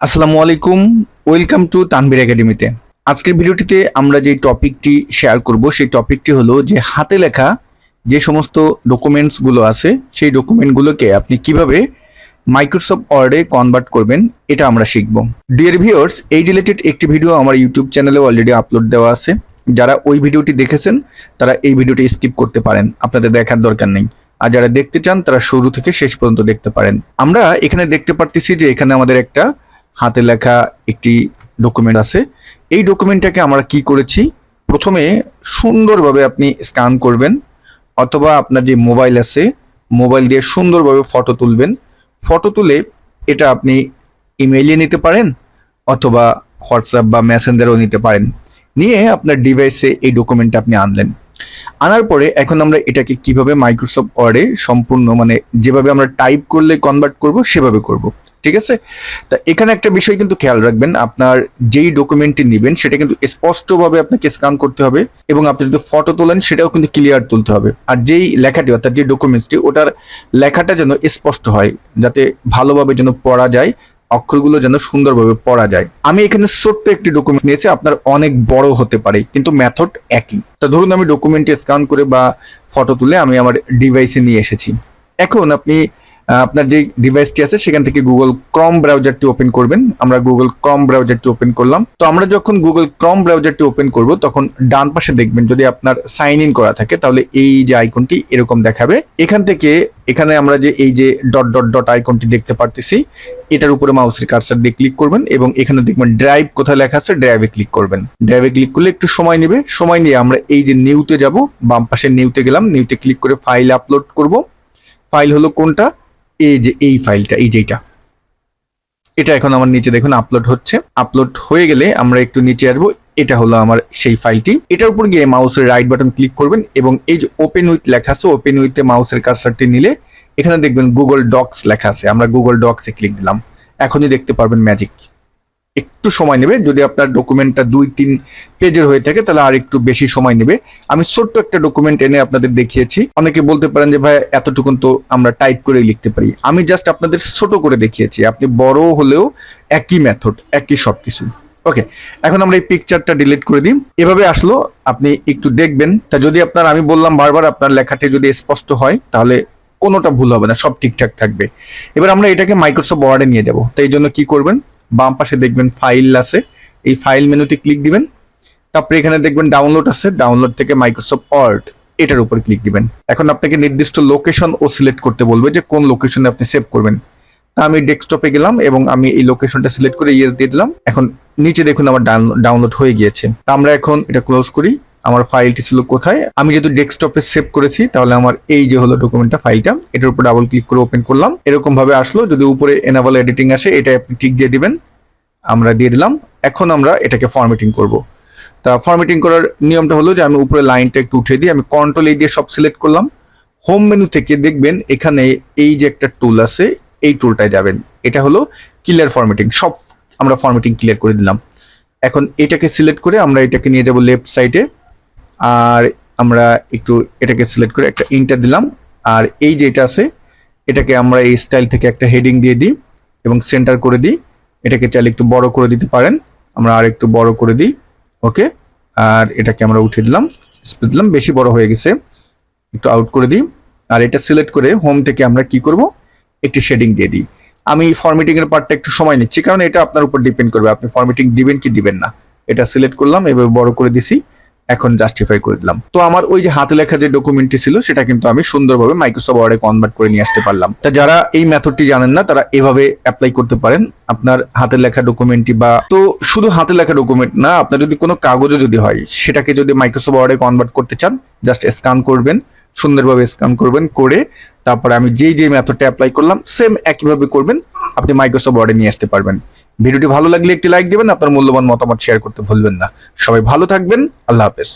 আসসালামু আলাইকুম। Welcome to Tanvir একাডেমিতে। আজকের ভিডিওটিতে আমরা যে টপিকটি শেয়ার করব সেই টপিকটি হলো যে হাতে লেখা যে সমস্ত ডকুমেন্টসগুলো আছে সেই ডকুমেন্টগুলোকে আপনি কিভাবে মাইক্রোসফট ওয়ার্ডে কনভার্ট করবেন এটা আমরা শিখব। ডিয়ার ভিউয়ার্স, এই রিলেটেড একটি ভিডিও আমার ইউটিউব চ্যানেলে অলরেডি আপলোড দেওয়া আছে। যারা ওই ভিডিওটি দেখেছেন তারা এই ভিডিওটি স্কিপ করতে পারেন, আপনাদের দেখার দরকার নেই। আর যারা দেখতে চান তারা শুরু থেকে শেষ পর্যন্ত দেখতে পারেন। আমরা এখানে দেখতে পারতেছি যে এখানে আমাদের একটা হাতে লেখা একটি ডকুমেন্ট আছে। এই ডকুমেন্টটাকে আমরা কি করেছি, প্রথমে সুন্দরভাবে আপনি স্ক্যান করবেন, অথবা আপনার যে মোবাইল আছে মোবাইল দিয়ে সুন্দরভাবে ফটো তুলবেন। ফটো তুলে এটা আপনি ইমেইলে নিতে পারেন অথবা হোয়াটসঅ্যাপ বা মেসেঞ্জারও নিতে পারেন। নিয়ে আপনার ডিভাইসে এই ডকুমেন্টটা আপনি আনলেন। আনার পরে এখন আমরা এটাকে কিভাবে মাইক্রোসফট ওয়ার্ডে সম্পূর্ণ যেভাবে আমরা টাইপ করলে কনভার্ট করব সেভাবে করব। ঠিক আছে? তা এখানে একটা বিষয় কিন্তু খেয়াল রাখবেন, আপনার যেই ডকুমেন্টটি নেবেন সেটা কিন্তু স্পষ্টভাবে আপনাকে স্ক্যান করতে হবে, এবং আপনি যদি ফটো তোলেন সেটাও কিন্তু ক্লিয়ার তুলতে হবে। আর যেই লেখাটি অর্থাৎ যে ডকুমেন্টসটি ওটার লেখাটা যেন স্পষ্ট হয়, যাতে ভালোভাবে যেন পড়া যায়, অক্ষরগুলো যেন সুন্দরভাবে পড়া যায়। আমি এখানে ছোট্ট একটি ডকুমেন্ট নিয়েছি, আপনার অনেক বড় হতে পারে কিন্তু মেথড একই। তা ধরুন আমি ডকুমেন্টটি স্ক্যান করে বা ফটো তুলে আমি আমার ডিভাইসে নিয়ে এসেছি। এখন আপনি আপনার যে ডিভাইসটি আছে সেখান থেকে গুগল ক্রম ব্রাউজারটি ওপেন করবেন। আমরা গুগল ক্রম ব্রাউজারটি ওপেন করলাম। তো আমরা যখন গুগল ক্রম ব্রাউজারটি ওপেন করব তখন ডান পাশে দেখবেন, যদি আপনার সাইন ইন করা থাকে তাহলে এই যে আইকনটি এরকম দেখাবে। এখান থেকে এখানে আমরা যে এই যে ডট ডট ডট আইকনটি দেখতে পারতেছি, এটার উপরে মাউসের কার্সার দিয়ে ক্লিক করবেন এবং এখানে দেখবেন ড্রাইভ কোথায় লেখা আছে, ড্রাইভে ক্লিক করবেন। ড্রাইভে ক্লিক করলে একটু সময় নেবে, সময় নিয়ে আমরা এই যে নিউতে যাব, বাম পাশে নিউতে গেলাম, নিউতে ক্লিক করে ফাইল আপলোড করব। ফাইল হলো কোনটা, এই যে এই ফাইলটা, এই যেটা, এটা এখন আমার নিচে দেখুন আপলোড হচ্ছে। আপলোড হয়ে গেলে আমরা একটু নিচে আসবো, এটা হলো আমার সেই ফাইলটি। এটার উপর গিয়ে মাউসের রাইট বাটন ক্লিক করবেন এবং এই যে ওপেন উইথ লেখা আছে, ওপেন উইথে মাউসের কার্সারটি নিলে এখানে দেখবেন গুগল ডক্স লেখা আছে, আমরা গুগল ডক্সে ক্লিক দিলাম। এখনই দেখতে পারবেন ম্যাজিক। একটু সময় নেবে, যদি আপনার ডকুমেন্টটা 2-3 পেজের হয়ে থাকে তাহলে আর একটু বেশি সময় নেবে। আমি ছোট্ট একটা ডকুমেন্ট এনে আপনাদের দেখিয়েছি। অনেকে বলতে পারেন যে ভাই এতটুকুন তো আমরা টাইপ করে লিখতে পারি। আমি জাস্ট আপনাদের ছোট করে দেখিয়েছি, আপনি বড় হলেও একই মেথড, একই সবকিছু। ওকে, এখন আমরা এই পিকচারটা ডিলিট করে দিই। এভাবে আসলো, আপনি একটু দেখবেন। তা যদি আপনার, আমি বললাম বারবার, আপনার লেখাটি যদি স্পষ্ট হয় তাহলে কোনোটা ভুল হবে না, সব ঠিকঠাক থাকবে। এবার আমরা এটাকে মাইক্রোসফট ওয়ার্ডে নিয়ে যাব। তো এই জন্য কি করবেন, বাম পাশে দেখবেন ফাইল আছে, এই ফাইল মেনুতে ক্লিক দিবেন। তারপরে এখানে দেখবেন ডাউনলোড আছে, ডাউনলোড থেকে মাইক্রোসফট ওয়ার্ড এটার উপর ক্লিক দিবেন। এখন আপনাকে নির্দিষ্ট লোকেশন ও সিলেক্ট করতে বলবে যে কোন লোকেশনে আপনি সেভ করবেন। তা আমি ডেস্কটপে গেলাম এবং আমি এই লোকেশনটা সিলেক্ট করে ইয়েস দিয়ে দিলাম। এখন নিচে দেখুন আমার ডাউনলোড হয়ে গিয়েছে। তা আমরা এখন এটা ক্লোজ করি। আমার ফাইলটি ছিল কোথায়, আমি যেহেতু ডেস্কটপে সেভ করেছি তাহলে আমার এই যে হলো ডকুমেন্টটা, ফাইলটা, এটার উপর ডাবল ক্লিক করে ওপেন করলাম। এরকম ভাবে আসলো। যদি উপরে এনাবল এডিটিং আসে এটা আপনি টিক দিয়ে দিবেন, আমরা দিয়ে দিলাম। এখন আমরা এটাকে ফরম্যাটিং করব। তা ফরম্যাটিং করার নিয়মটা হলো যে আমি উপরে লাইনটা একটু উঠিয়ে দিই, আমি কন্ট্রোল এই দিয়ে সব সিলেক্ট করলাম। হোম মেনু থেকে দেখবেন এখানে এই যে একটা টুল আছে, এই টুলটায় যাবেন। এটা হলো ক্লিয়ার ফরম্যাটিং, সব আমরা ফরম্যাটিং ক্লিয়ার করে দিলাম। এখন এটাকে সিলেক্ট করে আমরা এটাকে নিয়ে যাব লেফট সাইডে, আর আমরা একটু এটাকে সিলেক্ট করে একটা ইন্টার দিলাম। আর এই যে এটা আছে এটাকে আমরা এই স্টাইল থেকে একটা হেডিং দিয়ে দিই এবং সেন্টার করে দিই। এটাকে চাইলে একটু বড় করে দিতে পারেন, আমরা আর একটু বড় করে দিই। ওকে, আর এটাকে আমরা উঠিয়ে দিলাম, স্পেস দিলাম, বেশি বড় হয়ে গেছে, একটু আউট করে দিই। আর এটা সিলেক্ট করে হোম থেকে আমরা কি করব, একটি শেডিং দিয়ে দিই। আমি ফরম্যাটিং এর পার্টটা একটু সময় নিচ্ছি, কারণ এটা আপনার উপর ডিপেন্ড করবে আপনি ফরম্যাটিং দিবেন কি দিবেন না। এটা সিলেক্ট করলাম, এভাবে বড় করে দিছি, এখন জাস্টিফাই করে দিলাম। তো আমার ওই যে হাতে লেখা যে ডকুমেন্টটি ছিল সেটা কিন্তু আমি সুন্দরভাবে মাইক্রোসফট ওয়ার্ডে কনভার্ট করে নিয়ে আসতে পারলাম। তা যারা এই মেথডটি জানেন না তারা এভাবে অ্যাপ্লাই করতে পারেন আপনার হাতে লেখা ডকুমেন্টটি। বা তো শুধু হাতে লেখা ডকুমেন্ট না, আপনার যদি কোনো কাগজও যদি হয় সেটাকে যদি মাইক্রোসফট ওয়ার্ডে কনভার্ট করতে চান, জাস্ট স্ক্যান করবেন, সুন্দরভাবে স্ক্যান করবেন, করে তারপরে আমি যেই মেথডটা অ্যাপ্লাই করলাম সেম একইভাবে করবেন, আপনি মাইক্রোসফট ওয়ার্ডে নিয়ে আসতে পারবেন। ভিডিওটি ভালো লাগলে একটি লাইক দিবেন, আপনার মূল্যবান মতামত শেয়ার করতে ভুলবেন না। সবাই ভালো থাকবেন, আল্লাহ হাফেজ।